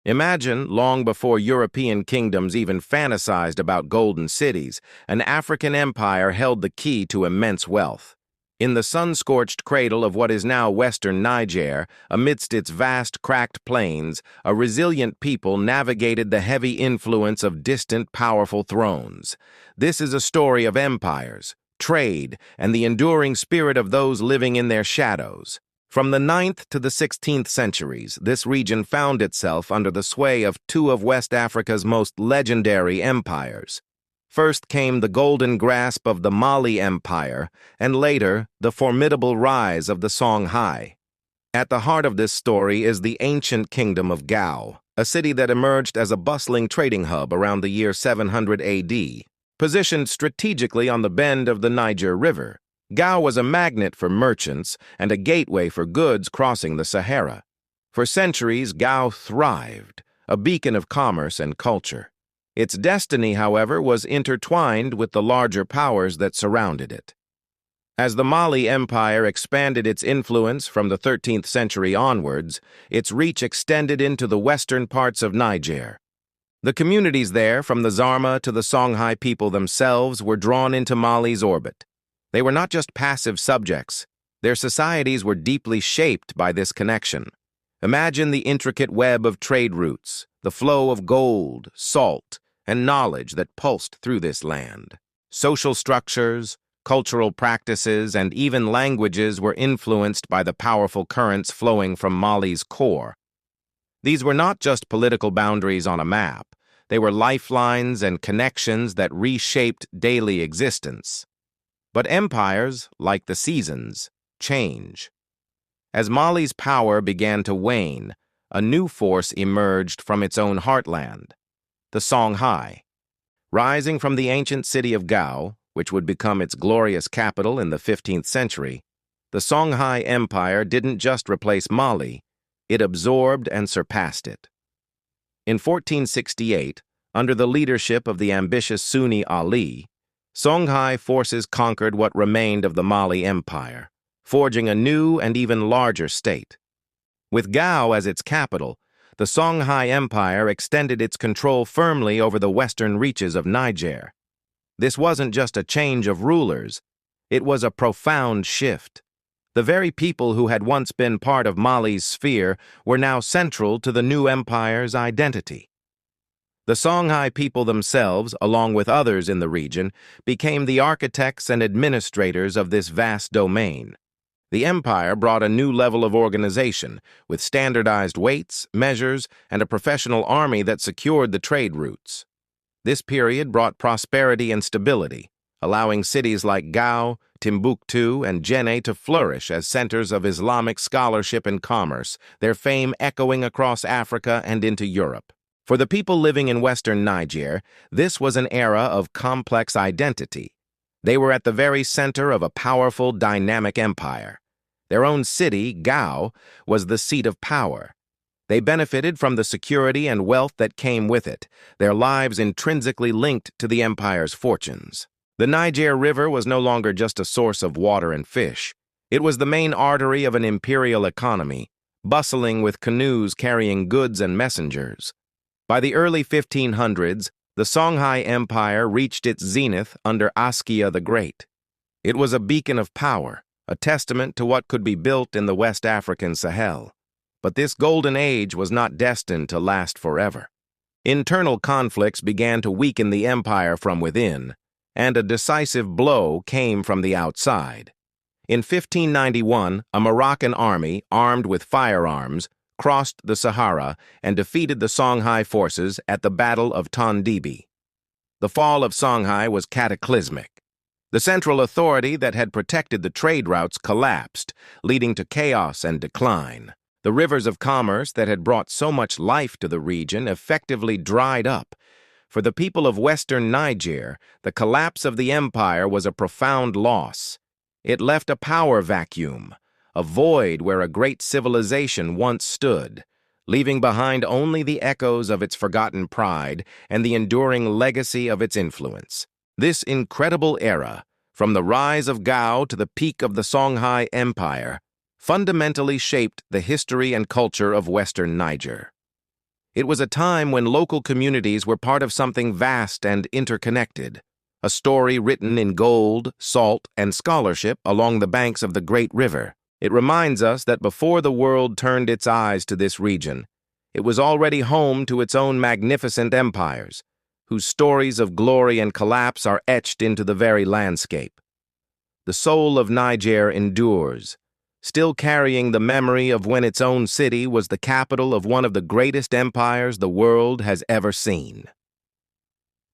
Imagine, long before European kingdoms even fantasized about golden cities, an African empire held the key to immense wealth. In the sun-scorched cradle of what is now western Niger, amidst its vast cracked plains, a resilient people navigated the heavy influence of distant, powerful thrones. This is a story of empires, trade, and the enduring spirit of those living in their shadows. From the 9th to the 16th centuries, this region found itself under the sway of two of West Africa's most legendary empires. First came the golden grasp of the Mali Empire, and later, the formidable rise of the Songhai. At the heart of this story is the ancient kingdom of Gao, a city that emerged as a bustling trading hub around the year 700 AD. Positioned strategically on the bend of the Niger River, Gao was a magnet for merchants and a gateway for goods crossing the Sahara. For centuries, Gao thrived, a beacon of commerce and culture. Its destiny, however, was intertwined with the larger powers that surrounded it. As the Mali Empire expanded its influence from the 13th century onwards, its reach extended into the western parts of Niger. The communities there, from the Zarma to the Songhai people themselves, were drawn into Mali's orbit. They were not just passive subjects. Their societies were deeply shaped by this connection. Imagine the intricate web of trade routes, the flow of gold, salt, and knowledge that pulsed through this land. Social structures, cultural practices, and even languages were influenced by the powerful currents flowing from Mali's core. These were not just political boundaries on a map. They were lifelines and connections that reshaped daily existence. But empires, like the seasons, change. As Mali's power began to wane, a new force emerged from its own heartland, the Songhai. Rising from the ancient city of Gao, which would become its glorious capital in the 15th century, the Songhai Empire didn't just replace Mali, it absorbed and surpassed it. In 1468, under the leadership of the ambitious Sunni Ali, Songhai forces conquered what remained of the Mali Empire, forging a new and even larger state. With Gao as its capital, the Songhai Empire extended its control firmly over the western reaches of Niger. This wasn't just a change of rulers, it was a profound shift. The very people who had once been part of Mali's sphere were now central to the new empire's identity. The Songhai people themselves, along with others in the region, became the architects and administrators of this vast domain. The empire brought a new level of organization, with standardized weights, measures, and a professional army that secured the trade routes. This period brought prosperity and stability, allowing cities like Gao, Timbuktu, and Jenne to flourish as centers of Islamic scholarship and commerce, their fame echoing across Africa and into Europe. For the people living in western Niger, this was an era of complex identity. They were at the very center of a powerful, dynamic empire. Their own city, Gao, was the seat of power. They benefited from the security and wealth that came with it, their lives intrinsically linked to the empire's fortunes. The Niger River was no longer just a source of water and fish. It was the main artery of an imperial economy, bustling with canoes carrying goods and messengers. By the early 1500s, the Songhai Empire reached its zenith under Askia the Great. It was a beacon of power, a testament to what could be built in the West African Sahel. But this golden age was not destined to last forever. Internal conflicts began to weaken the empire from within, and a decisive blow came from the outside. In 1591, a Moroccan army, armed with firearms, crossed the Sahara and defeated the Songhai forces at the Battle of Tondibi. The fall of Songhai was cataclysmic. The central authority that had protected the trade routes collapsed, leading to chaos and decline. The rivers of commerce that had brought so much life to the region effectively dried up. For the people of western Niger, the collapse of the empire was a profound loss. It left a power vacuum, a void where a great civilization once stood, leaving behind only the echoes of its forgotten pride and the enduring legacy of its influence. This incredible era, from the rise of Gao to the peak of the Songhai Empire, fundamentally shaped the history and culture of western Niger. It was a time when local communities were part of something vast and interconnected, a story written in gold, salt, and scholarship along the banks of the great river. It reminds us that before the world turned its eyes to this region, it was already home to its own magnificent empires, whose stories of glory and collapse are etched into the very landscape. The soul of Niger endures, still carrying the memory of when its own city was the capital of one of the greatest empires the world has ever seen.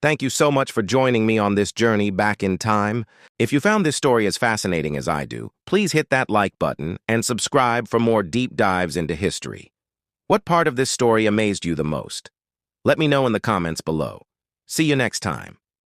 Thank you so much for joining me on this journey back in time. If you found this story as fascinating as I do, please hit that like button and subscribe for more deep dives into history. What part of this story amazed you the most? Let me know in the comments below. See you next time.